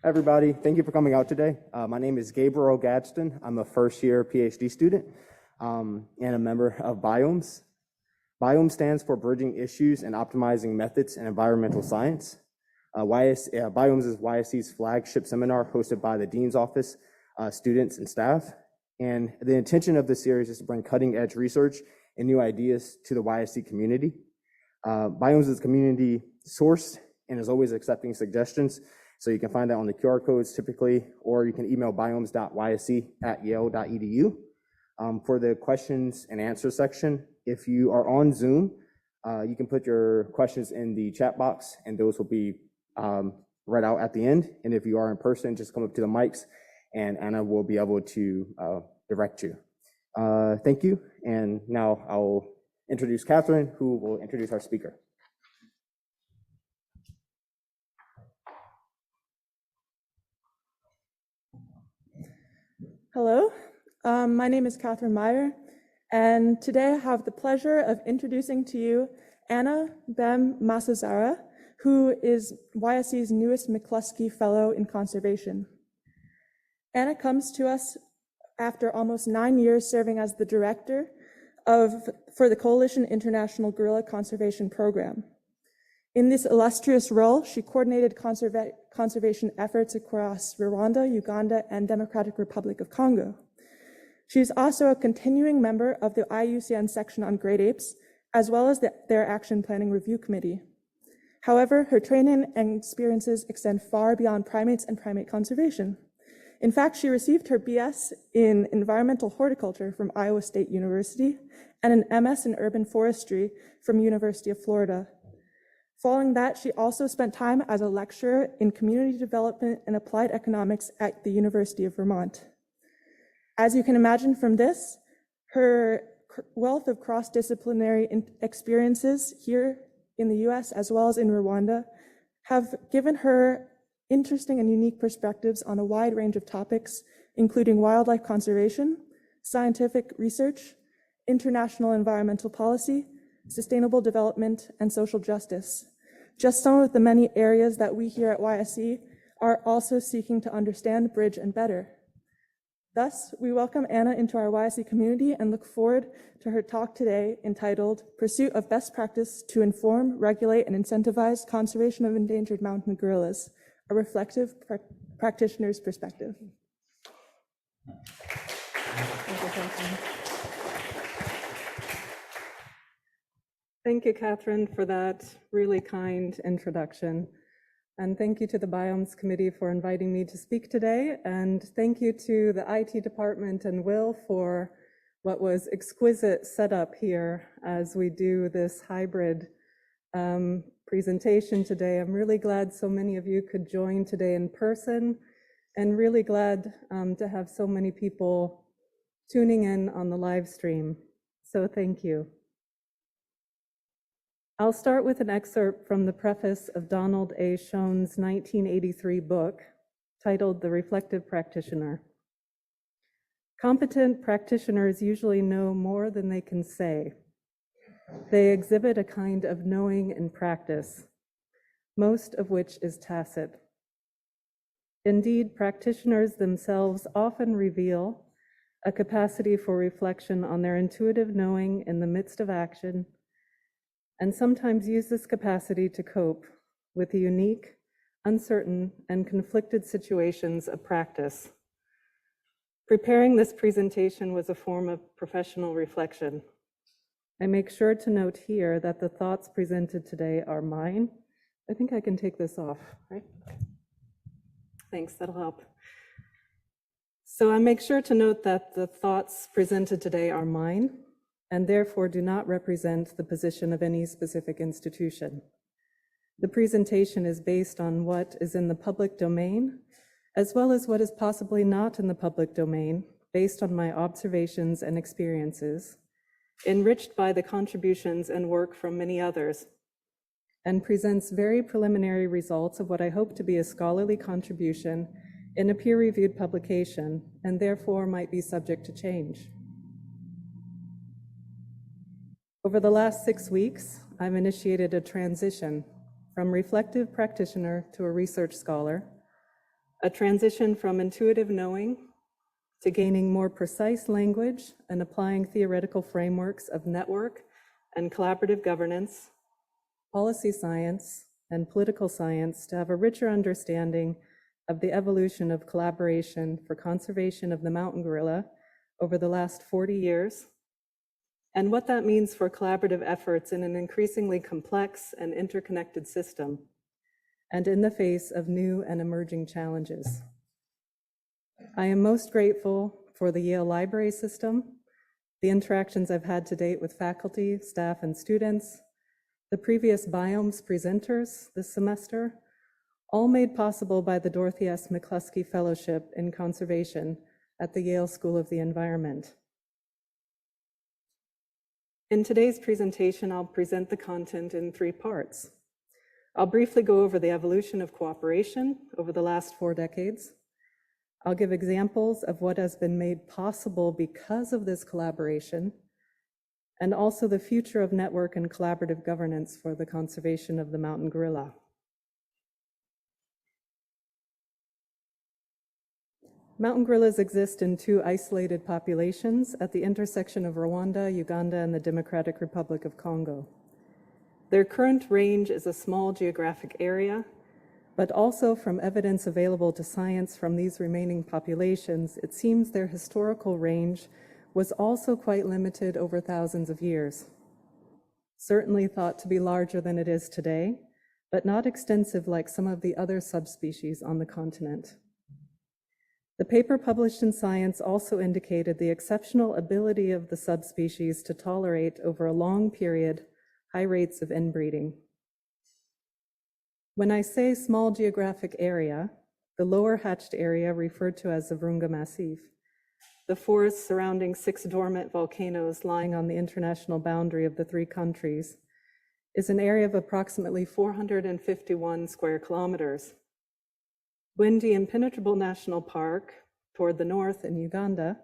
Everybody, thank you for coming out today. My name is Gabriel Gadsden. I'm a first-year PhD student and a member of BIOMES. BIOMES stands for Bridging Issues and Optimizing Methods in Environmental Science. BIOMES is YSE's flagship seminar hosted by the Dean's Office, students, and staff. And the intention of this series is to bring cutting-edge research and new ideas to the YSE community. BIOMES is community sourced and is always accepting suggestions. So you can find that on the QR codes typically, or you can email biomes.yse@yale.edu. For the questions and answer section, if you are on Zoom, you can put your questions in the chat box and those will be read out at the end. And if you are in person, just come up to the mics and Anna will be able to direct you. Thank you. And now I'll introduce Catherine, who will introduce our speaker. Hello, my name is Catherine Meyer, and today I have the pleasure of introducing to you Anna Behm Masozera, who is YSE's newest McCluskey Fellow in Conservation. Anna comes to us after almost 9 years serving as the director for the Coalition International Gorilla Conservation Program. In this illustrious role, she coordinated conservation efforts across Rwanda, Uganda, and Democratic Republic of Congo. She is also a continuing member of the IUCN section on great apes, as well as their Action Planning Review Committee. However, her training and experiences extend far beyond primates and primate conservation. In fact, she received her BS in Environmental Horticulture from Iowa State University and an MS in Urban Forestry from University of Florida. Following that, she also spent time as a lecturer in community development and applied economics at the University of Vermont. As you can imagine from this, her wealth of cross-disciplinary experiences here in the US as well as in Rwanda have given her interesting and unique perspectives on a wide range of topics, including wildlife conservation, scientific research, international environmental policy, sustainable development, and social justice. Just some of the many areas that we here at YSE are also seeking to understand, bridge, and better. Thus, we welcome Anna into our YSE community and look forward to her talk today entitled Pursuit of Best Practice to Inform, Regulate, and Incentivize Conservation of Endangered Mountain Gorillas, a reflective practitioner's perspective. Thank you, Catherine. Thank you, Catherine, for that really kind introduction. And thank you to the Biomes Committee for inviting me to speak today. And thank you to the IT department and Will for what was exquisite setup here as we do this hybrid presentation today. I'm really glad so many of you could join today in person and really glad to have so many people tuning in on the live stream. So thank you. I'll start with an excerpt from the preface of Donald A. Schoen's 1983 book titled The Reflective Practitioner. Competent practitioners usually know more than they can say. They exhibit a kind of knowing in practice, most of which is tacit. Indeed, practitioners themselves often reveal a capacity for reflection on their intuitive knowing in the midst of action, and sometimes use this capacity to cope with the unique, uncertain, and conflicted situations of practice. Preparing this presentation was a form of professional reflection. I make sure to note here that the thoughts presented today are mine. I think I can take this off, right? Thanks, that'll help. So I make sure to note that the thoughts presented today are mine, and therefore do not represent the position of any specific institution. The presentation is based on what is in the public domain, as well as what is possibly not in the public domain, based on my observations and experiences, enriched by the contributions and work from many others, and presents very preliminary results of what I hope to be a scholarly contribution in a peer-reviewed publication, and therefore might be subject to change. Over the last 6 weeks, I've initiated a transition from reflective practitioner to a research scholar, a transition from intuitive knowing to gaining more precise language and applying theoretical frameworks of network and collaborative governance, policy science, and political science to have a richer understanding of the evolution of collaboration for conservation of the mountain gorilla over the last 40 years, and what that means for collaborative efforts in an increasingly complex and interconnected system, and in the face of new and emerging challenges. I am most grateful for the Yale Library System, the interactions I've had to date with faculty, staff, and students, the previous BIOMES presenters this semester, all made possible by the Dorothy S. McCluskey Fellowship in Conservation at the Yale School of the Environment. In today's presentation, I'll present the content in 3 parts. I'll briefly go over the evolution of cooperation over the last 4 decades. I'll give examples of what has been made possible because of this collaboration, and also the future of network and collaborative governance for the conservation of the mountain gorilla. Mountain gorillas exist in 2 isolated populations at the intersection of Rwanda, Uganda, and the Democratic Republic of Congo. Their current range is a small geographic area, but also from evidence available to science from these remaining populations, it seems their historical range was also quite limited over thousands of years. Certainly thought to be larger than it is today, but not extensive like some of the other subspecies on the continent. The paper published in Science also indicated the exceptional ability of the subspecies to tolerate over a long period high rates of inbreeding. When I say small geographic area, the lower hatched area referred to as the Virunga Massif, the forest surrounding 6 dormant volcanoes lying on the international boundary of the 3 countries, is an area of approximately 451 square kilometers. Windy Impenetrable National Park, toward the north in Uganda,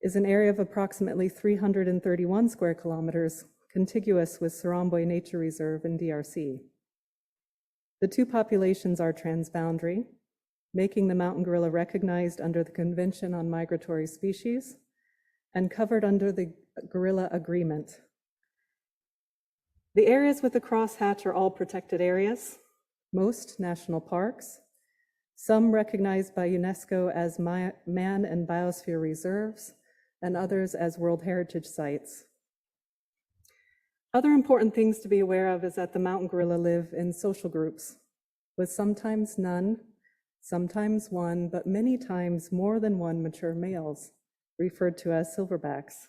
is an area of approximately 331 square kilometers, contiguous with Sarambwe Nature Reserve in DRC. The 2 populations are transboundary, making the mountain gorilla recognized under the Convention on Migratory Species and covered under the Gorilla Agreement. The areas with the crosshatch are all protected areas, most national parks, some recognized by UNESCO as Man and Biosphere Reserves, and others as World Heritage Sites. Other important things to be aware of is that the mountain gorilla live in social groups, with sometimes none, sometimes one, but many times more than one mature males, referred to as silverbacks.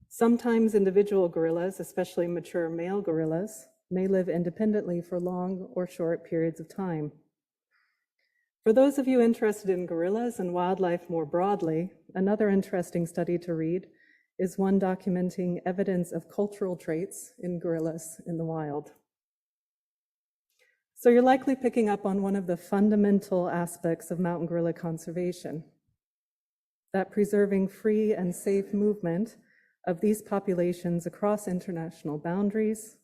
Sometimes individual gorillas, especially mature male gorillas, may live independently for long or short periods of time. For those of you interested in gorillas and wildlife more broadly, another interesting study to read is one documenting evidence of cultural traits in gorillas in the wild. So you're likely picking up on one of the fundamental aspects of mountain gorilla conservation, that preserving free and safe movement of these populations across international boundaries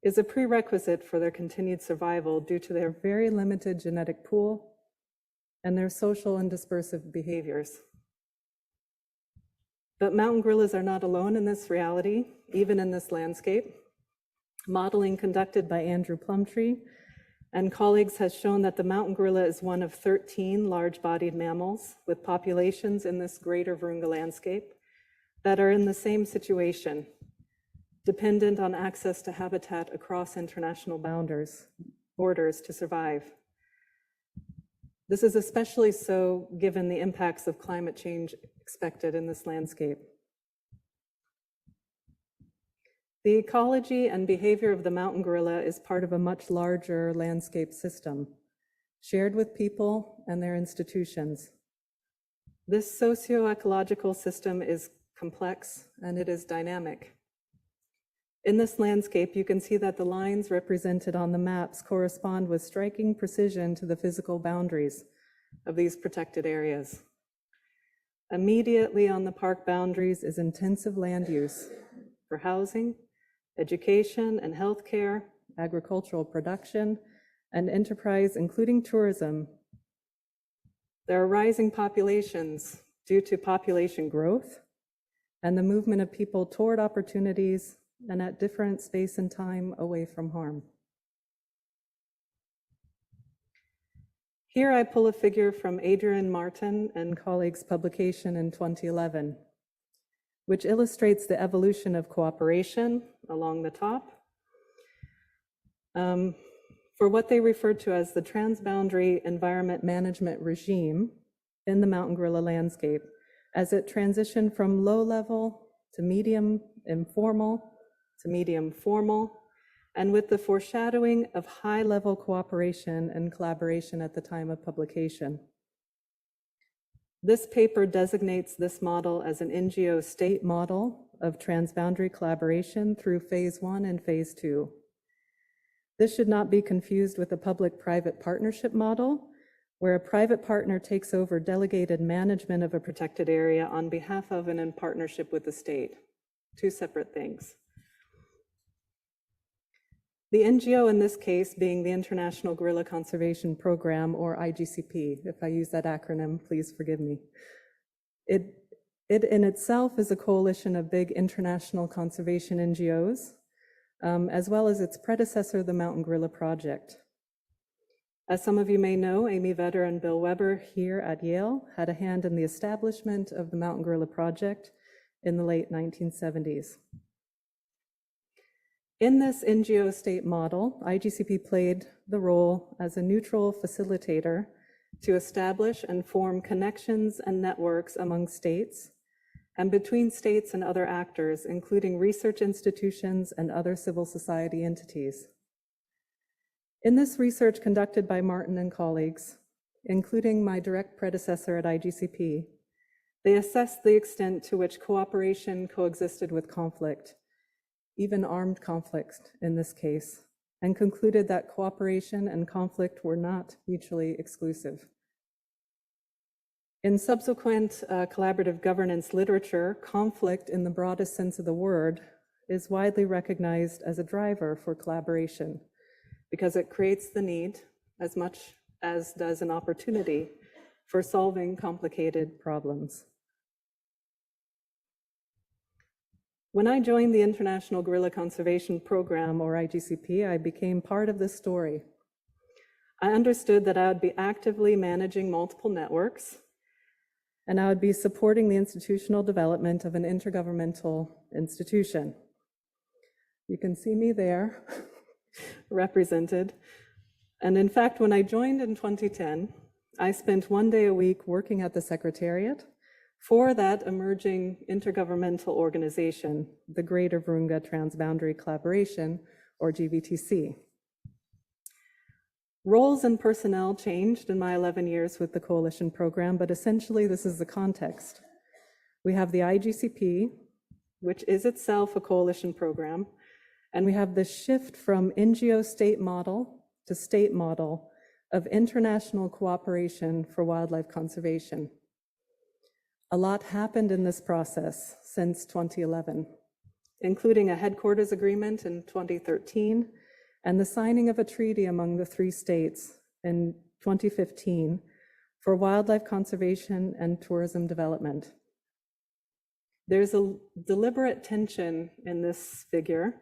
is a prerequisite for their continued survival due to their very limited genetic pool and their social and dispersive behaviors. But mountain gorillas are not alone in this reality, even in this landscape. Modeling conducted by Andrew Plumtree and colleagues has shown that the mountain gorilla is one of 13 large-bodied mammals with populations in this greater Virunga landscape that are in the same situation, dependent on access to habitat across international borders to survive. This is especially so given the impacts of climate change expected in this landscape. The ecology and behavior of the mountain gorilla is part of a much larger landscape system, shared with people and their institutions. This socio-ecological system is complex and it is dynamic. In this landscape, you can see that the lines represented on the maps correspond with striking precision to the physical boundaries of these protected areas. Immediately on the park boundaries is intensive land use for housing, education and healthcare, agricultural production, and enterprise, including tourism. There are rising populations due to population growth and the movement of people toward opportunities and at different space and time away from harm. Here I pull a figure from Adrian Martin and colleagues' publication in 2011, which illustrates the evolution of cooperation along the top for what they referred to as the transboundary environment management regime in the mountain gorilla landscape, as it transitioned from low level to medium informal to medium formal, and with the foreshadowing of high level cooperation and collaboration at the time of publication. This paper designates this model as an NGO state model of transboundary collaboration through phase 1 and phase 2. This should not be confused with a public-private partnership model, where a private partner takes over delegated management of a protected area on behalf of and in partnership with the state. Two separate things. The NGO in this case being the International Gorilla Conservation Program, or IGCP. If I use that acronym, please forgive me. It in itself is a coalition of big international conservation NGOs, as well as its predecessor, the Mountain Gorilla Project. As some of you may know, Amy Vedder and Bill Weber here at Yale had a hand in the establishment of the Mountain Gorilla Project in the late 1970s. In this NGO state model, IGCP played the role as a neutral facilitator to establish and form connections and networks among states and between states and other actors, including research institutions and other civil society entities. In this research conducted by Martin and colleagues, including my direct predecessor at IGCP, they assessed the extent to which cooperation coexisted with conflict, even armed conflict in this case, and concluded that cooperation and conflict were not mutually exclusive. In subsequent collaborative governance literature, conflict in the broadest sense of the word is widely recognized as a driver for collaboration because it creates the need as much as does an opportunity for solving complicated problems. When I joined the International Gorilla Conservation Program, or IGCP, I became part of this story. I understood that I would be actively managing multiple networks, and I would be supporting the institutional development of an intergovernmental institution. You can see me there, represented. And in fact, when I joined in 2010, I spent 1 day a week working at the Secretariat for that emerging intergovernmental organization, the Greater Virunga Transboundary Collaboration, or GVTC. Roles and personnel changed in my 11 years with the coalition program, but essentially this is the context. We have the IGCP, which is itself a coalition program, and we have the shift from NGO state model to state model of international cooperation for wildlife conservation. A lot happened in this process since 2011, including a headquarters agreement in 2013 and the signing of a treaty among the 3 states in 2015 for wildlife conservation and tourism development. There's a deliberate tension in this figure,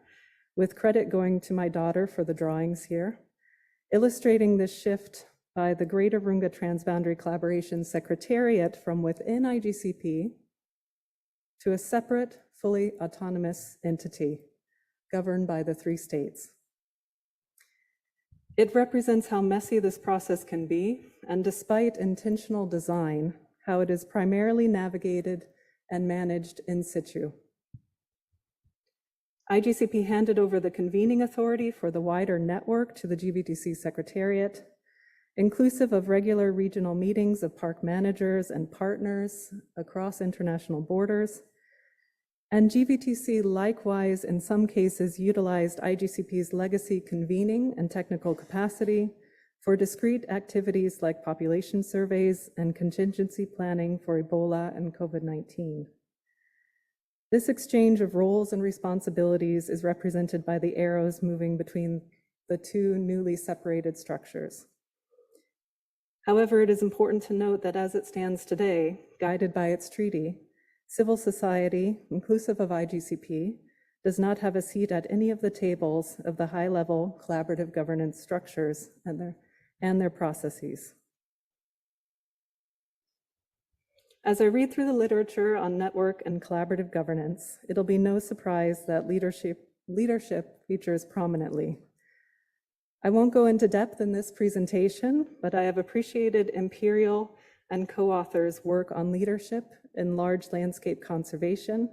with credit going to my daughter for the drawings here, illustrating this shift by the Greater Virunga Transboundary Collaboration Secretariat from within IGCP to a separate, fully autonomous entity governed by the 3 states. It represents how messy this process can be, and despite intentional design, how it is primarily navigated and managed in situ. IGCP handed over the convening authority for the wider network to the GVTC Secretariat, inclusive of regular regional meetings of park managers and partners across international borders. And GVTC likewise, in some cases, utilized IGCP's legacy convening and technical capacity for discrete activities like population surveys and contingency planning for Ebola and COVID-19. This exchange of roles and responsibilities is represented by the arrows moving between the two newly separated structures. However, it is important to note that as it stands today, guided by its treaty, civil society, inclusive of IGCP, does not have a seat at any of the tables of the high-level collaborative governance structures and their processes. As I read through the literature on network and collaborative governance, it'll be no surprise that leadership features prominently. I won't go into depth in this presentation, but I have appreciated Imperial and co-authors' work on leadership in large landscape conservation,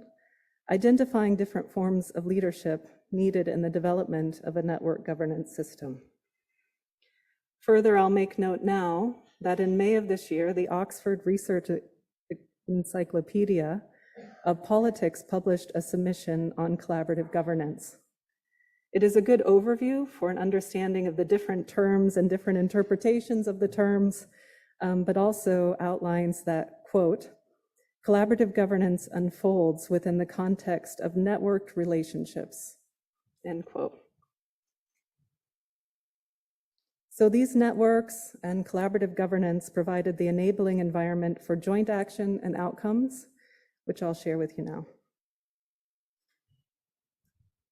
identifying different forms of leadership needed in the development of a network governance system. Further, I'll make note now that in May of this year, the Oxford Research Encyclopedia of Politics published a submission on collaborative governance. It is a good overview for an understanding of the different terms and different interpretations of the terms, but also outlines that, quote, collaborative governance unfolds within the context of networked relationships, end quote. So these networks and collaborative governance provided the enabling environment for joint action and outcomes, which I'll share with you now.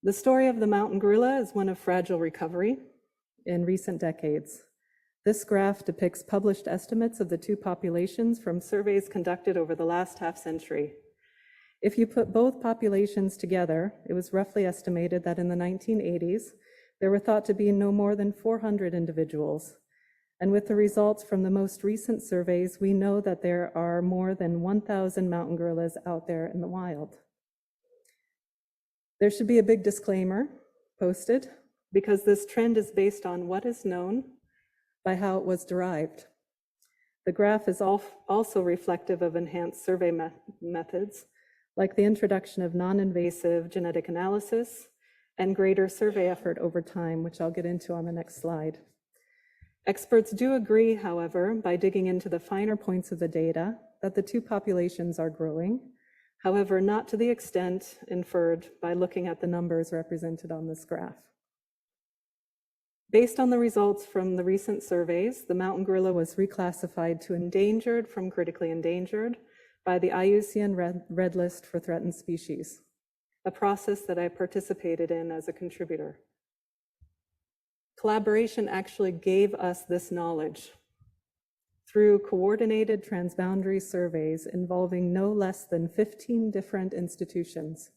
The story of the mountain gorilla is one of fragile recovery in recent decades. This graph depicts published estimates of the two populations from surveys conducted over the last half-century. If you put both populations together, it was roughly estimated that in the 1980s, there were thought to be no more than 400 individuals. And with the results from the most recent surveys, we know that there are more than 1,000 mountain gorillas out there in the wild. There should be a big disclaimer posted, because this trend is based on what is known by how it was derived. The graph is also reflective of enhanced survey methods, like the introduction of non-invasive genetic analysis and greater survey effort over time, which I'll get into on the next slide. Experts do agree, however, by digging into the finer points of the data, that the two populations are growing, however, not to the extent inferred by looking at the numbers represented on this graph. Based on the results from the recent surveys, the mountain gorilla was reclassified to endangered from critically endangered by the IUCN Red List for Threatened Species, a process that I participated in as a contributor. Collaboration actually gave us this knowledge through coordinated transboundary surveys involving no less than 15 different institutions.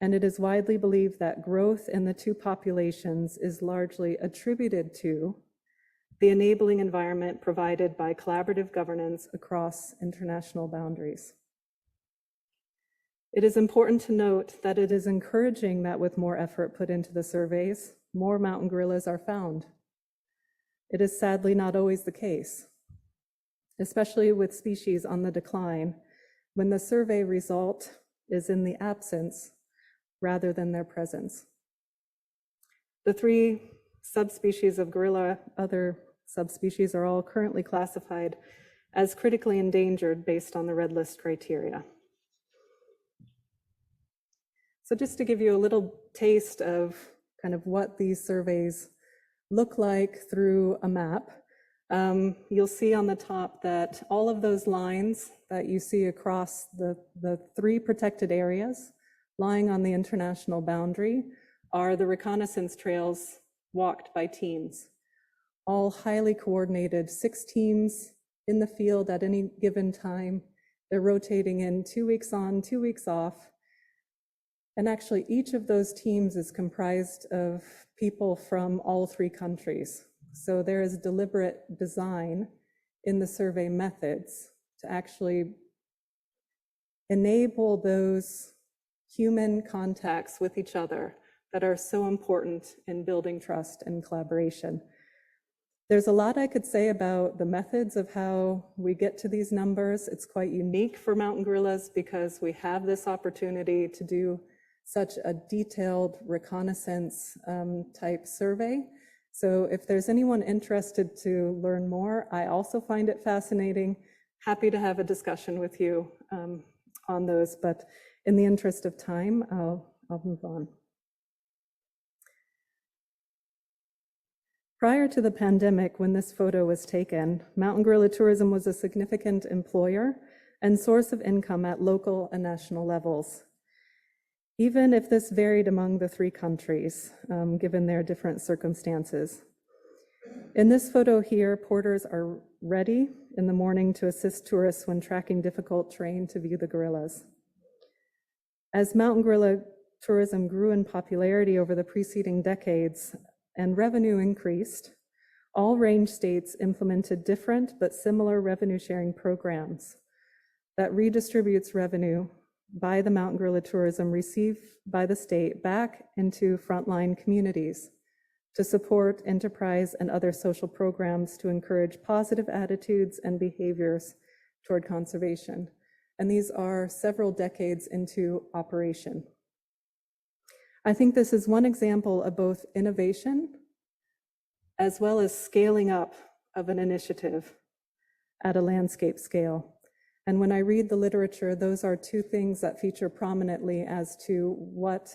And it is widely believed that growth in the two populations is largely attributed to the enabling environment provided by collaborative governance across international boundaries. It is important to note that it is encouraging that with more effort put into the surveys, more mountain gorillas are found. It is sadly not always the case, especially with species on the decline, when the survey result is in the absence rather than their presence. The three subspecies of gorilla, other subspecies, are all currently classified as critically endangered based on the Red List criteria. So just to give you a little taste of kind of what these surveys look like through a map, you'll see on the top that all of those lines that you see across the three protected areas lying on the international boundary are the reconnaissance trails walked by teams, all highly coordinated, 6 teams in the field at any given time. They're rotating in 2 weeks on, 2 weeks off. And actually, each of those teams is comprised of people from all 3 countries. So there is deliberate design in the survey methods to actually enable those human contacts with each other that are so important in building trust and collaboration. There's a lot I could say about the methods of how we get to these numbers. It's quite unique for mountain gorillas because we have this opportunity to do such a detailed reconnaissance type survey. So if there's anyone interested to learn more, I also find it fascinating. Happy to have a discussion with you on those, but in the interest of time, I'll move on. Prior to the pandemic, when this photo was taken, mountain gorilla tourism was a significant employer and source of income at local and national levels, even if this varied among the three countries, given their different circumstances. In this photo here, porters are ready in the morning to assist tourists when tracking difficult terrain to view the gorillas. As mountain gorilla tourism grew in popularity over the preceding decades and revenue increased, all range states implemented different but similar revenue sharing programs that redistributes revenue by the mountain gorilla tourism received by the state back into frontline communities to support enterprise and other social programs to encourage positive attitudes and behaviors toward conservation. And these are several decades into operation. I think this is one example of both innovation as well as scaling up of an initiative at a landscape scale. And when I read the literature, those are two things that feature prominently as to what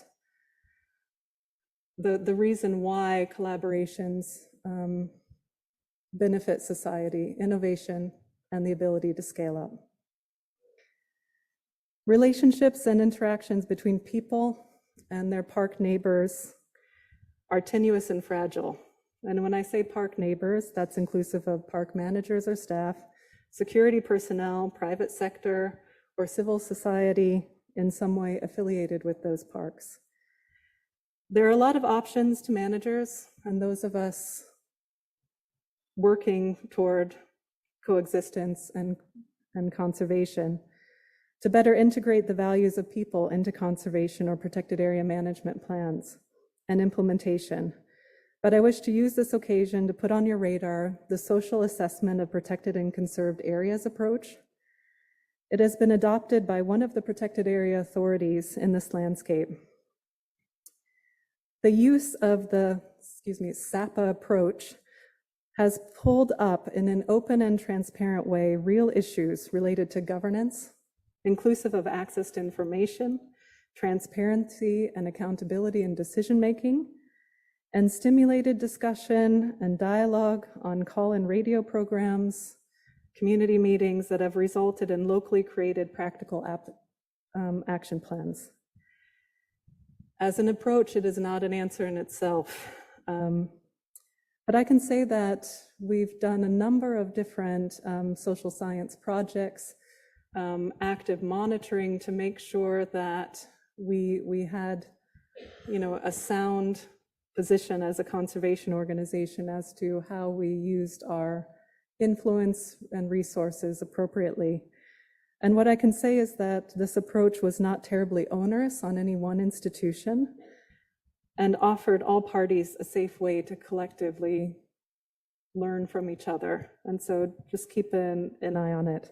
the reason why collaborations benefit society: innovation and the ability to scale up. Relationships and interactions between people and their park neighbors are tenuous and fragile. And when I say park neighbors, that's inclusive of park managers or staff, security personnel, private sector, or civil society in some way affiliated with those parks. There are a lot of options to managers and those of us working toward coexistence and conservation to better integrate the values of people into conservation or protected area management plans and implementation. But I wish to use this occasion to put on your radar the social assessment of protected and conserved areas approach. It has been adopted by one of the protected area authorities in this landscape. The use of the, SAPA approach has pulled up in an open and transparent way real issues related to governance, inclusive of access to information, transparency and accountability in decision-making, and stimulated discussion and dialogue on call-in radio programs, community meetings that have resulted in locally created practical action plans. As an approach, it is not an answer in itself. But I can say that we've done a number of different social science projects, active monitoring to make sure that we had, a sound position as a conservation organization as to how we used our influence and resources appropriately. And what I can say is that this approach was not terribly onerous on any one institution and offered all parties a safe way to collectively learn from each other. And so just keep an eye on it.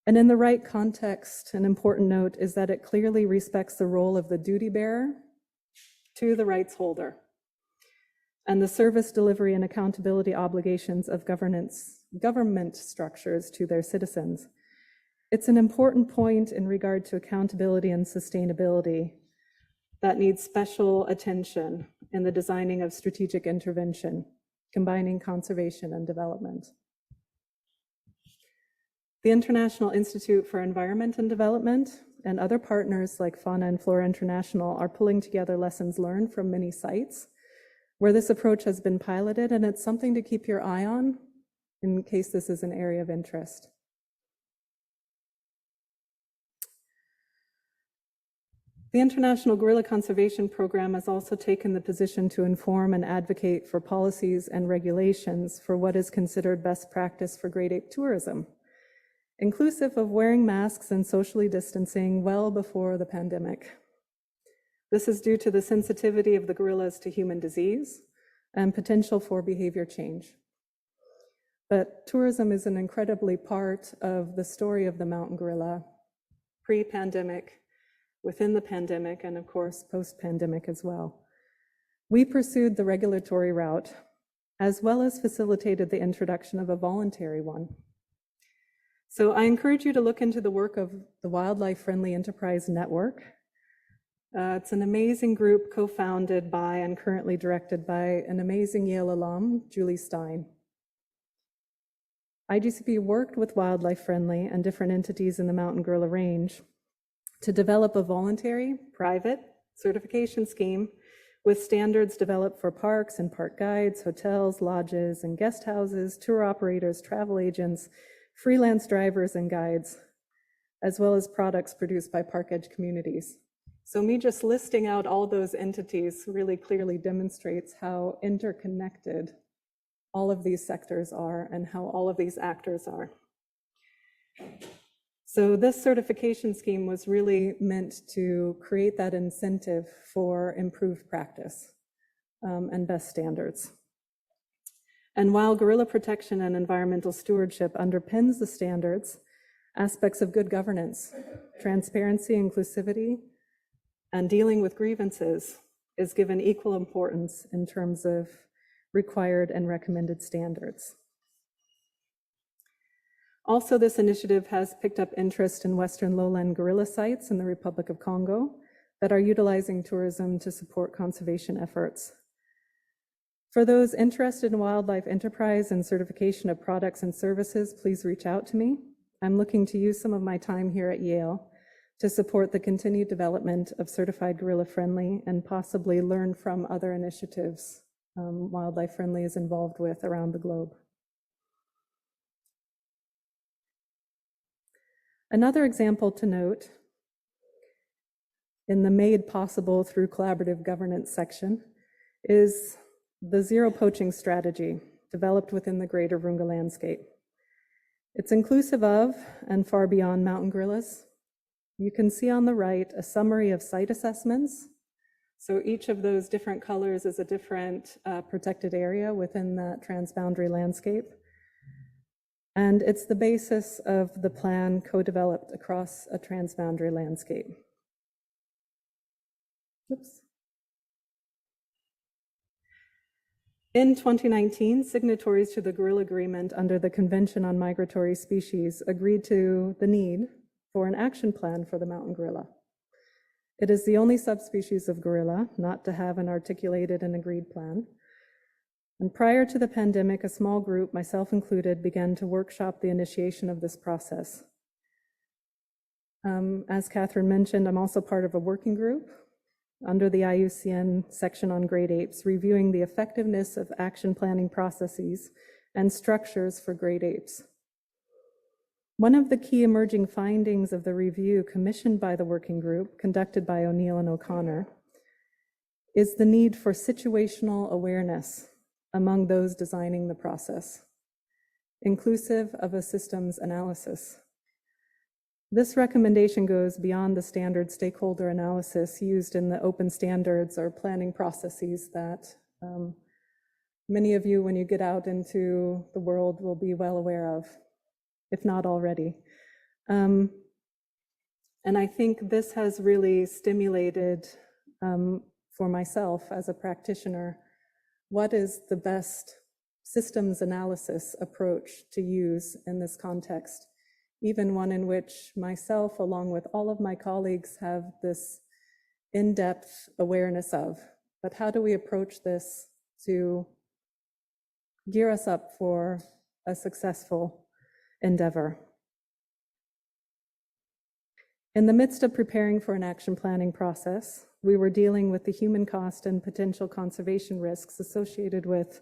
And in the right context, an important note is that it clearly respects the role of the duty bearer to the rights holder and the service delivery and accountability obligations of government structures to their citizens. It's an important point in regard to accountability and sustainability that needs special attention in the designing of strategic intervention, combining conservation and development. The International Institute for Environment and Development and other partners like Fauna and Flora International are pulling together lessons learned from many sites where this approach has been piloted, and it's something to keep your eye on in case this is an area of interest. The International Gorilla Conservation Program has also taken the position to inform and advocate for policies and regulations for what is considered best practice for great ape tourism, inclusive of wearing masks and socially distancing well before the pandemic. This is due to the sensitivity of the gorillas to human disease and potential for behavior change. But tourism is an incredibly part of the story of the mountain gorilla, pre-pandemic, within the pandemic, and of course, post-pandemic as well. We pursued the regulatory route, as well as facilitated the introduction of a voluntary one. So I encourage you to look into the work of the Wildlife Friendly Enterprise Network, It's an amazing group co-founded by and currently directed by an amazing Yale alum, Julie Stein. IGCP worked with Wildlife Friendly and different entities in the mountain gorilla range to develop a voluntary, private certification scheme with standards developed for parks and park guides, hotels, lodges, and guest houses, tour operators, travel agents, freelance drivers and guides, as well as products produced by park edge communities. So me just listing out all those entities really clearly demonstrates how interconnected all of these sectors are and how all of these actors are. So this certification scheme was really meant to create that incentive for improved practice and best standards. And while gorilla protection and environmental stewardship underpins the standards, aspects of good governance, transparency, inclusivity, and dealing with grievances is given equal importance in terms of required and recommended standards. Also, this initiative has picked up interest in Western lowland gorilla sites in the Republic of Congo that are utilizing tourism to support conservation efforts. For those interested in wildlife enterprise and certification of products and services, please reach out to me. I'm looking to use some of my time here at Yale to support the continued development of certified gorilla friendly and possibly learn from other initiatives Wildlife Friendly is involved with around the globe. Another example to note in the made possible through collaborative governance section is the zero poaching strategy developed within the greater Virunga landscape. It's inclusive of and far beyond mountain gorillas. You can see on the right a summary of site assessments. So each of those different colors is a different protected area within that transboundary landscape. And it's the basis of the plan co-developed across a transboundary landscape. Oops. In 2019, signatories to the Gorilla Agreement under the Convention on Migratory Species agreed to the need for an action plan for the mountain gorilla. It is the only subspecies of gorilla not to have an articulated and agreed plan. And prior to the pandemic, a small group, myself included, began to workshop the initiation of this process. As Catherine mentioned, I'm also part of a working group under the IUCN section on great apes, reviewing the effectiveness of action planning processes and structures for great apes. One of the key emerging findings of the review commissioned by the working group, conducted by O'Neill and O'Connor, is the need for situational awareness among those designing the process, inclusive of a systems analysis. This recommendation goes beyond the standard stakeholder analysis used in the open standards or planning processes that many of you, when you get out into the world, will be well aware of, if not already. And I think this has really stimulated for myself as a practitioner, what is the best systems analysis approach to use in this context, even one in which myself, along with all of my colleagues, have this in-depth awareness of. But how do we approach this to gear us up for a successful endeavor? In the midst of preparing for an action planning process, we were dealing with the human cost and potential conservation risks associated with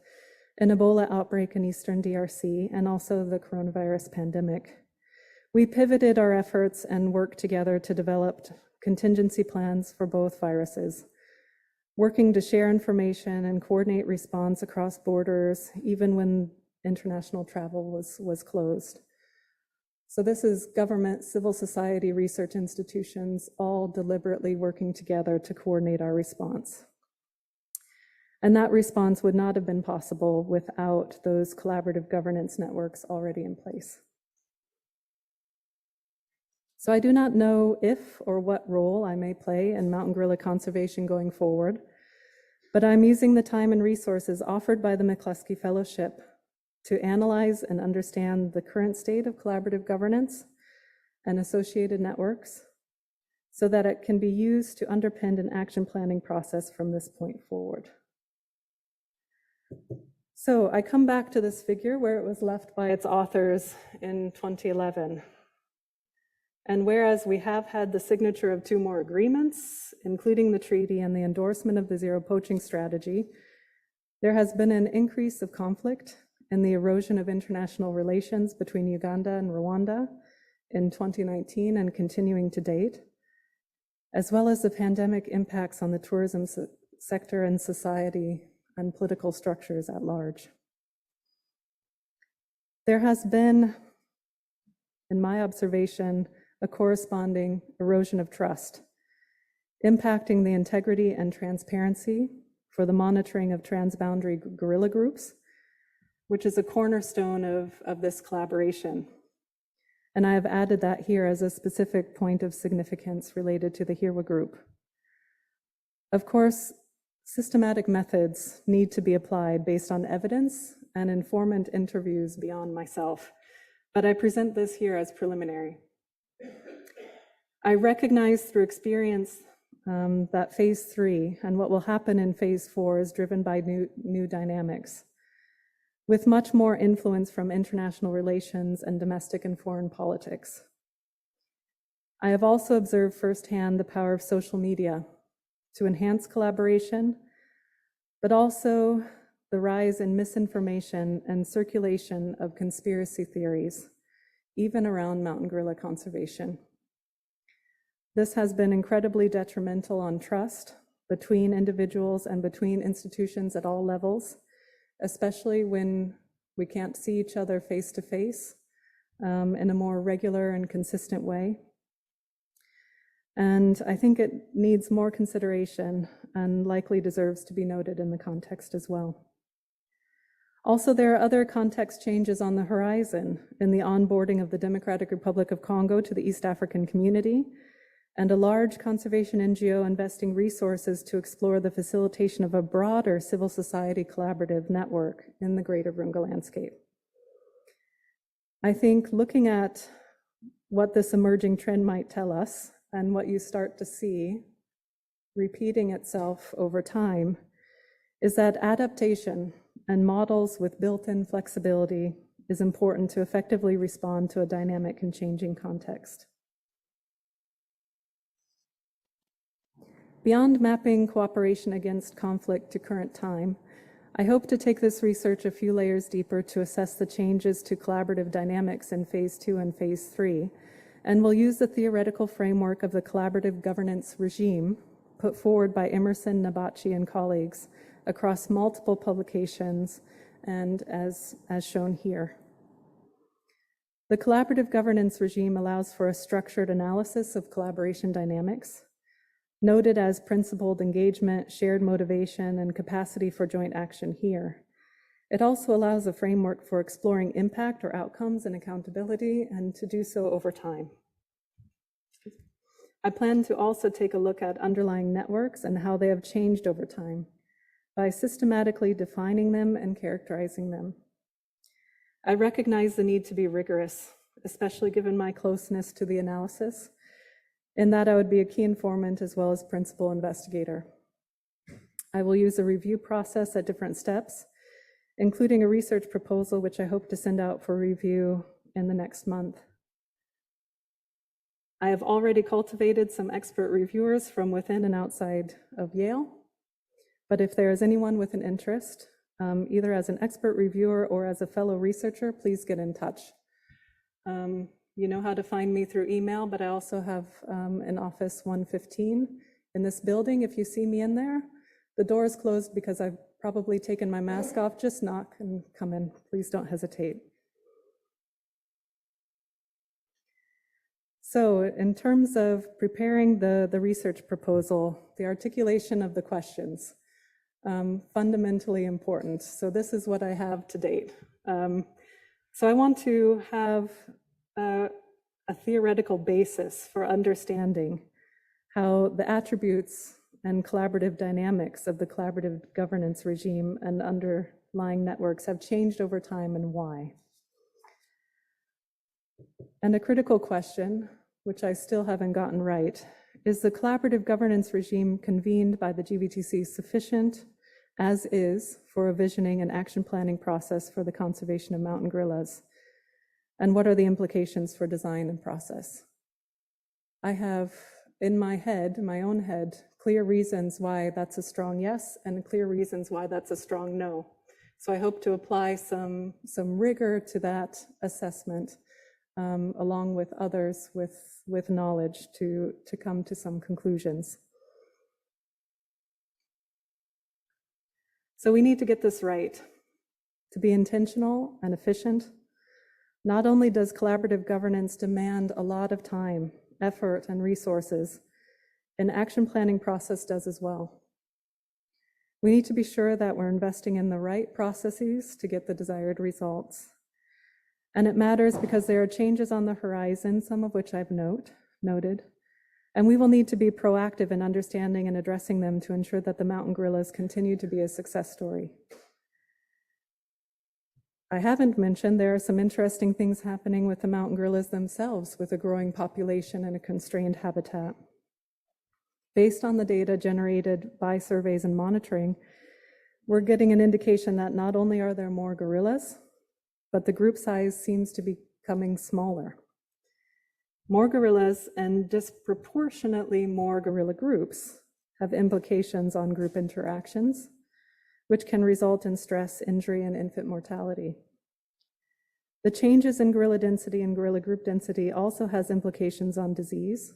an Ebola outbreak in Eastern DRC and also the coronavirus pandemic. We pivoted our efforts and worked together to develop contingency plans for both viruses, working to share information and coordinate response across borders, even when international travel was closed. So this is government, civil society, research institutions, all deliberately working together to coordinate our response. And that response would not have been possible without those collaborative governance networks already in place. So I do not know if or what role I may play in mountain gorilla conservation going forward, but I'm using the time and resources offered by the McCluskey Fellowship to analyze and understand the current state of collaborative governance and associated networks, so that it can be used to underpin an action planning process from this point forward. So I come back to this figure where it was left by its authors in 2011. And whereas we have had the signature of 2 more agreements, including the treaty and the endorsement of the zero poaching strategy, there has been an increase of conflict and the erosion of international relations between Uganda and Rwanda in 2019 and continuing to date, as well as the pandemic impacts on the tourism sector and society and political structures at large. There has been, in my observation, a corresponding erosion of trust, impacting the integrity and transparency for the monitoring of transboundary guerrilla groups, which is a cornerstone of this collaboration. And I have added that here as a specific point of significance related to the Hirwa group. Of course, systematic methods need to be applied based on evidence and informant interviews beyond myself, but I present this here as preliminary. I recognize through experience that phase 3 and what will happen in phase 4 is driven by new dynamics, with much more influence from international relations and domestic and foreign politics. I have also observed firsthand the power of social media to enhance collaboration, but also the rise in misinformation and circulation of conspiracy theories, even around mountain gorilla conservation. This has been incredibly detrimental on trust between individuals and between institutions at all levels, especially when we can't see each other face to face in a more regular and consistent way. And I think it needs more consideration and likely deserves to be noted in the context as well. Also, there are other context changes on the horizon in the onboarding of the Democratic Republic of Congo to the East African community, and a large conservation NGO investing resources to explore the facilitation of a broader civil society collaborative network in the greater Virunga landscape. I think looking at what this emerging trend might tell us and what you start to see repeating itself over time is that adaptation and models with built-in flexibility is important to effectively respond to a dynamic and changing context. Beyond mapping cooperation against conflict to current time, I hope to take this research a few layers deeper to assess the changes to collaborative dynamics in phase 2 and phase 3, and will use the theoretical framework of the collaborative governance regime put forward by Emerson, Nabachi, and colleagues across multiple publications and as shown here. The collaborative governance regime allows for a structured analysis of collaboration dynamics, noted as principled engagement, shared motivation, and capacity for joint action here. It also allows a framework for exploring impact or outcomes and accountability, and to do so over time. I plan to also take a look at underlying networks and how they have changed over time by systematically defining them and characterizing them. I recognize the need to be rigorous, especially given my closeness to the analysis, in that I would be a key informant as well as principal investigator. I will use a review process at different steps, including a research proposal, which I hope to send out for review in the next month. I have already cultivated some expert reviewers from within and outside of Yale, but if there is anyone with an interest, either as an expert reviewer or as a fellow researcher, please get in touch. You know how to find me through email, but I also have an office 115 in this building. If you see me in there, the door is closed because I've probably taken my mask off. Just knock and come in. Please don't hesitate. So in terms of preparing the research proposal, the articulation of the questions, fundamentally important. So this is what I have to date. So I want to have a theoretical basis for understanding how the attributes and collaborative dynamics of the collaborative governance regime and underlying networks have changed over time and why. And a critical question, which I still haven't gotten right, Is the collaborative governance regime convened by the GVTC sufficient as is for a visioning and action planning process for the conservation of mountain gorillas? And what are the implications for design and process? I have in my head, my own head, clear reasons why that's a strong yes and clear reasons why that's a strong no. So I hope to apply some rigor to that assessment along with others with knowledge to come to some conclusions. So we need to get this right. To be intentional and efficient, not only does collaborative governance demand a lot of time, effort, and resources, an action planning process does as well. We need to be sure that we're investing in the right processes to get the desired results. And it matters because there are changes on the horizon, some of which I've noted, and we will need to be proactive in understanding and addressing them to ensure that the mountain gorillas continue to be a success story. I haven't mentioned there are some interesting things happening with the mountain gorillas themselves with a growing population and a constrained habitat. Based on the data generated by surveys and monitoring, we're getting an indication that not only are there more gorillas, but the group size seems to be becoming smaller. More gorillas and disproportionately more gorilla groups have implications on group interactions, which can result in stress, injury, and infant mortality. The changes in gorilla density and gorilla group density also has implications on disease,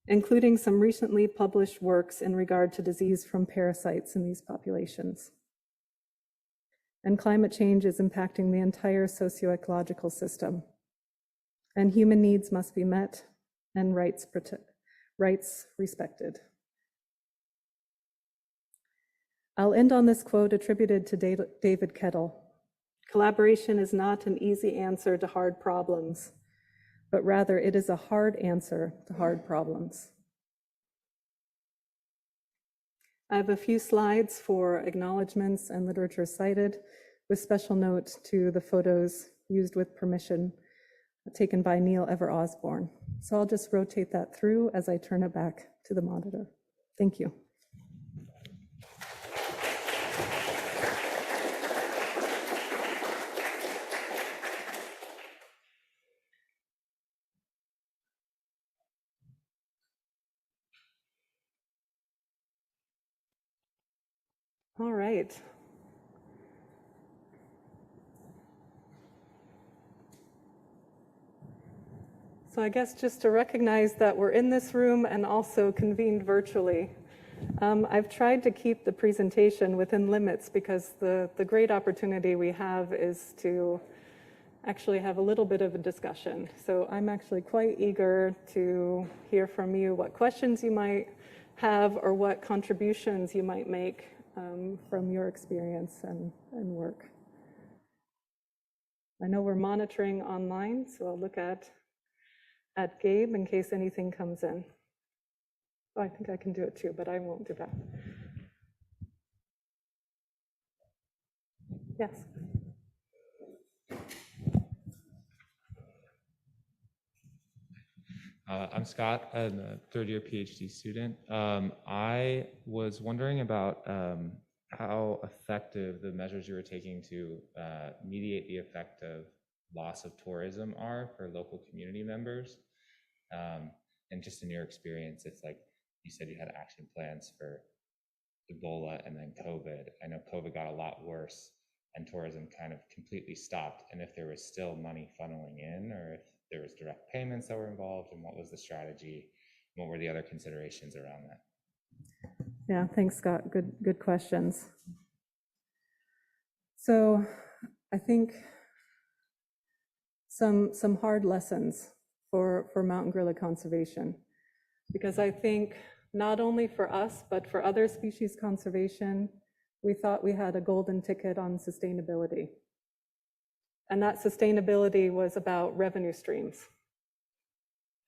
including some recently published works in regard to disease from parasites in these populations. And climate change is impacting the entire socio-ecological system. And human needs must be met and rights respected. I'll end on this quote attributed to David Kettle. Collaboration is not an easy answer to hard problems, but rather it is a hard answer to hard problems. I have a few slides for acknowledgements and literature cited, with special note to the photos used with permission taken by Neil Ever Osborne. So I'll just rotate that through as I turn it back to the monitor. Thank you. All right. So I guess just to recognize that we're in this room and also convened virtually. I've tried to keep the presentation within limits because the great opportunity we have is to actually have a little bit of a discussion. So I'm actually quite eager to hear from you what questions you might have or what contributions you might make from your experience and work. I know we're monitoring online, so I'll look at Gabe in case anything comes in. Oh, I think I can do it too, but I won't do that. Yes. I'm Scott. I'm a third-year PhD student. I was wondering about how effective the measures you were taking to mediate the effect of loss of tourism are for local community members. And just in your experience, it's like you said you had action plans for Ebola and then COVID. I know COVID got a lot worse and tourism kind of completely stopped. And if there was still money funneling in, or if there was direct payments that were involved, and what was the strategy? What were the other considerations around that? Yeah, thanks, Scott. Good questions. So I think some hard lessons for mountain gorilla conservation, because I think not only for us, but for other species conservation, we thought we had a golden ticket on sustainability. And that sustainability was about revenue streams.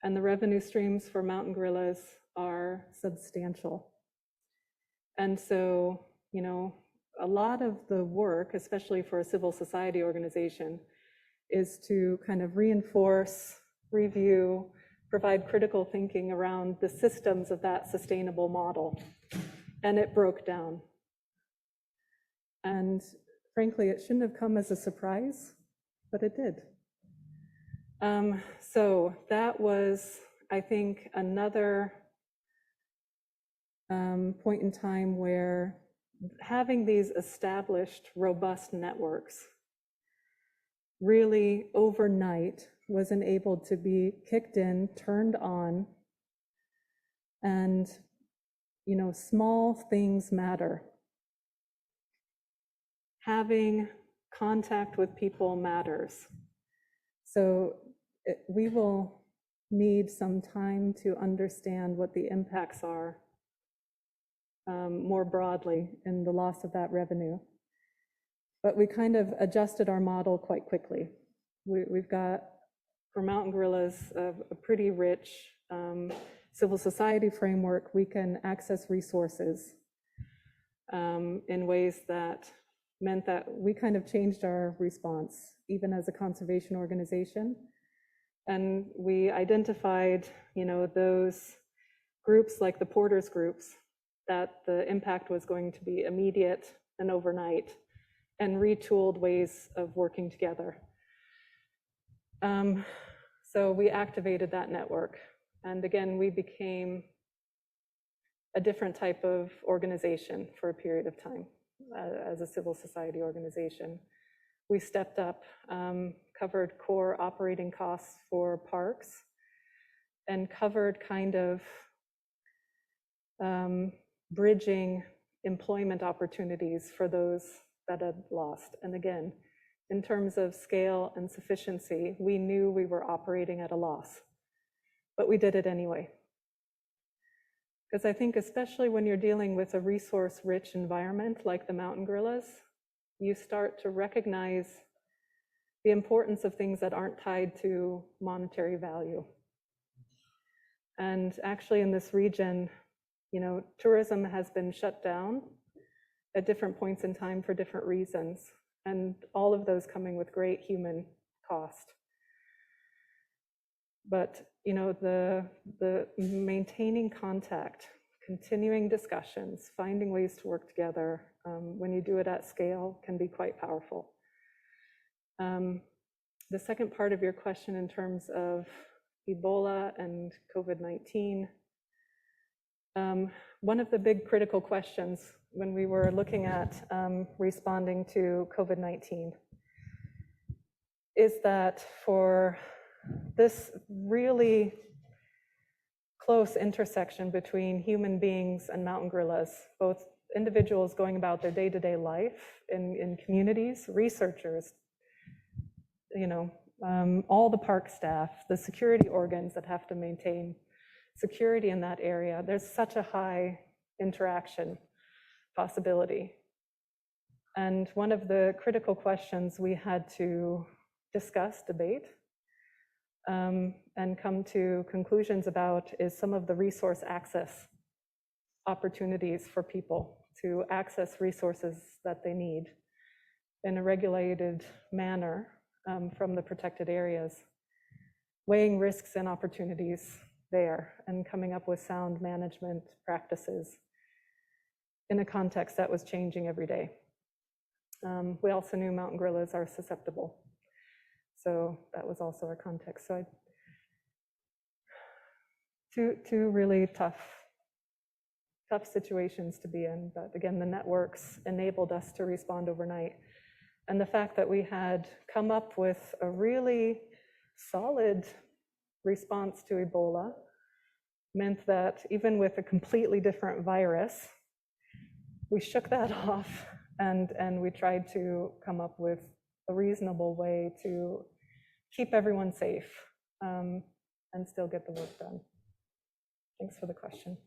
And the revenue streams for mountain gorillas are substantial. And so, you know, a lot of the work, especially for a civil society organization, is to kind of reinforce, review, provide critical thinking around the systems of that sustainable model. And it broke down. And frankly, it shouldn't have come as a surprise, but it did. So that was, I think, another point in time where having these established, robust networks really overnight was enabled to be kicked in, turned on, and, you know, small things matter. Having contact with people matters. So we will need some time to understand what the impacts are more broadly in the loss of that revenue. But we kind of adjusted our model quite quickly. We've got, for mountain gorillas, a pretty rich civil society framework. We can access resources in ways that meant that we kind of changed our response, even as a conservation organization. And we identified, you know, those groups like the Porters groups, that the impact was going to be immediate and overnight, and retooled ways of working together. So we activated that network. And again, we became a different type of organization for a period of time as a civil society organization. We stepped up, covered core operating costs for parks, and covered kind of bridging employment opportunities for those that had lost. And again, in terms of scale and sufficiency, we knew we were operating at a loss, but we did it anyway. Because I think especially when you're dealing with a resource-rich environment like the mountain gorillas, you start to recognize the importance of things that aren't tied to monetary value. And actually in this region, you know, tourism has been shut down at different points in time for different reasons, and all of those coming with great human cost. But, you know, the maintaining contact, continuing discussions, finding ways to work together when you do it at scale can be quite powerful. The second part of your question in terms of Ebola and COVID-19, one of the big critical questions when we were looking at responding to COVID-19 is that for this really close intersection between human beings and mountain gorillas, both individuals going about their day-to-day life in communities, researchers, you know, all the park staff, the security organs that have to maintain security in that area, there's such a high interaction possibility. And one of the critical questions we had to discuss, debate, and come to conclusions about is some of the resource access opportunities for people to access resources that they need in a regulated manner from the protected areas, weighing risks and opportunities there and coming up with sound management practices in a context that was changing every day. We also knew mountain gorillas are susceptible. So that was also our context. So two really tough situations to be in. But again, the networks enabled us to respond overnight. And the fact that we had come up with a really solid response to Ebola meant that even with a completely different virus, we shook that off and we tried to come up with a reasonable way to keep everyone safe and still get the work done. Thanks for the question.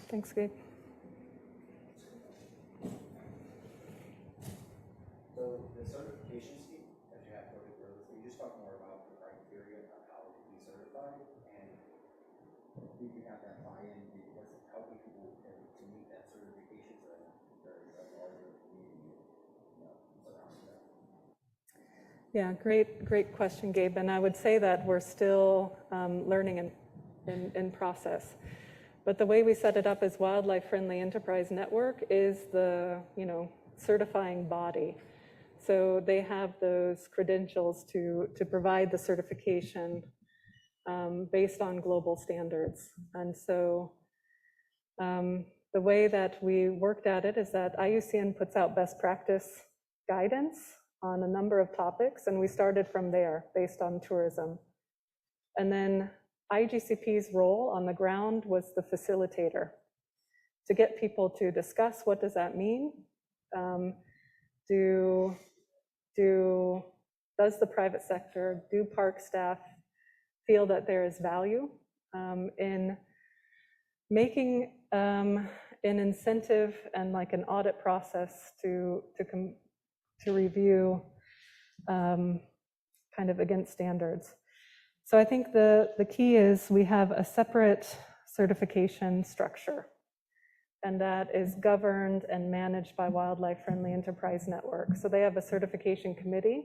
Thanks, Gabe. So the certification scheme that you have for the gorillas, can you just talk more about the criteria of how to be certified and if you have that buy-in, what's helping people to meet that certification so that Yeah, great question, Gabe. And I would say that we're still learning in process. But the way we set it up as Wildlife Friendly Enterprise Network is the, certifying body. So they have those credentials to provide the certification based on global standards. And so the way that we worked at it is that IUCN puts out best practice guidance on a number of topics, and we started from there based on tourism. And then IGCP's role on the ground was the facilitator, to get people to discuss what does that mean. Does the private sector, do park staff feel that there is value in making an incentive and like an audit process to review kind of against standards. So I think the key is we have a separate certification structure, and that is governed and managed by Wildlife Friendly Enterprise Network. So they have a certification committee.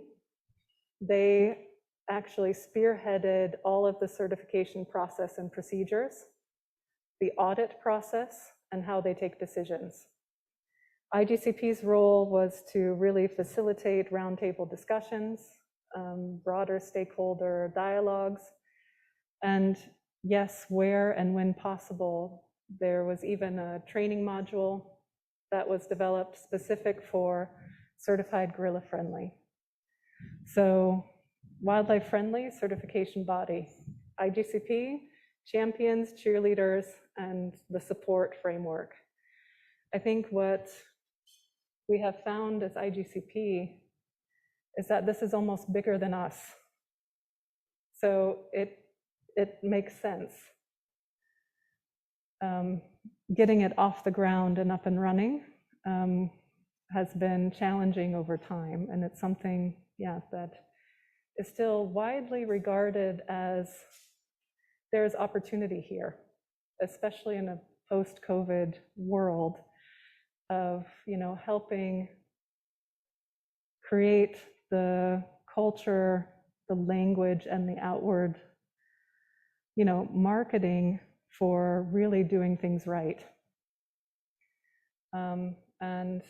They actually spearheaded all of the certification process and procedures, the audit process, and how they take decisions. IGCP's role was to really facilitate roundtable discussions, broader stakeholder dialogues, and yes, where and when possible, there was even a training module that was developed specific for certified gorilla friendly. So wildlife friendly certification body, IGCP, champions, cheerleaders, and the support framework. I think what we have found as IGCP is that this is almost bigger than us. So it makes sense. Getting it off the ground and up and running has been challenging over time, and it's something, that is still widely regarded as there's opportunity here, especially in a post-COVID world of, helping create the culture, the language, and the outward, marketing for really doing things right. And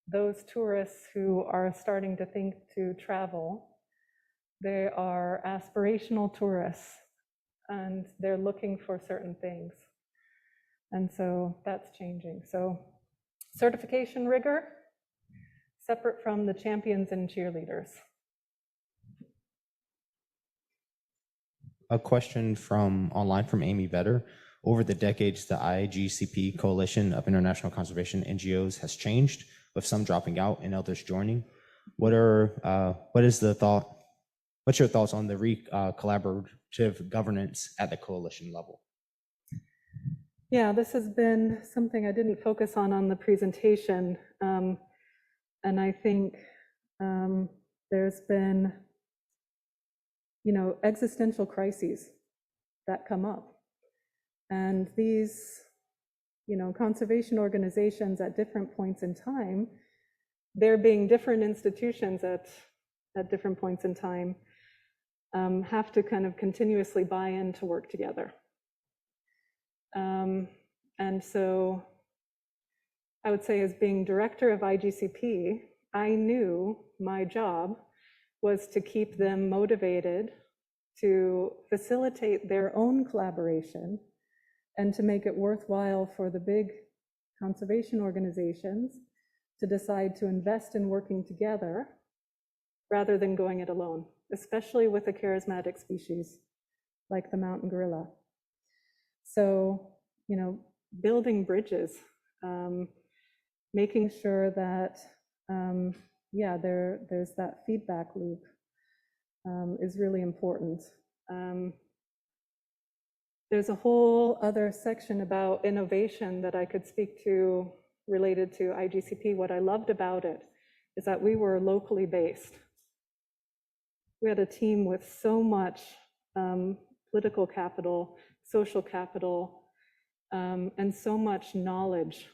those tourists who are starting to think to travel, they are aspirational tourists, and they're looking for certain things. And so that's changing. So certification rigor, separate from the champions and cheerleaders. A question from online from Amy Vetter. Over the decades, the IGCP Coalition of International Conservation NGOs has changed, with some dropping out and others joining. What's your thoughts on the collaborative governance at the coalition level? Yeah, this has been something I didn't focus on the presentation. And I think there's been, existential crises that come up. And these, conservation organizations at different points in time, there being different institutions at different points in time, have to kind of continuously buy in to work together. And so I would say, as being director of IGCP, I knew my job was to keep them motivated to facilitate their own collaboration and to make it worthwhile for the big conservation organizations to decide to invest in working together rather than going it alone, especially with a charismatic species like the mountain gorilla. So, building bridges, making sure that, there's that feedback loop is really important. There's a whole other section about innovation that I could speak to related to IGCP. What I loved about it is that we were locally based. We had a team with so much political capital, social capital, and so much knowledge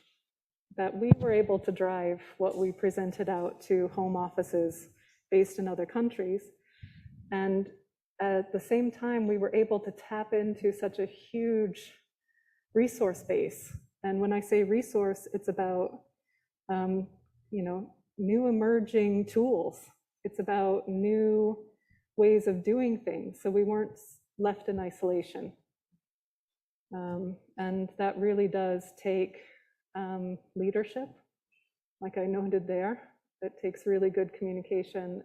that we were able to drive what we presented out to home offices based in other countries. And at the same time, we were able to tap into such a huge resource base. And when I say resource, it's about, new emerging tools. It's about new ways of doing things. So we weren't left in isolation. And that really does take leadership, like I noted there. It takes really good communication,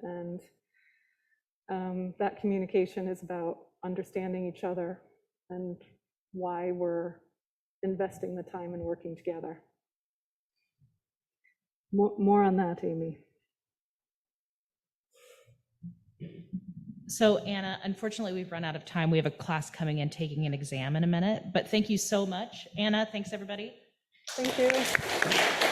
and that communication is about understanding each other and why we're investing the time and working together. More on that, Amy. So Anna, unfortunately, we've run out of time. We have a class coming in taking an exam in a minute, but thank you so much. Anna, thanks everybody. Thank you.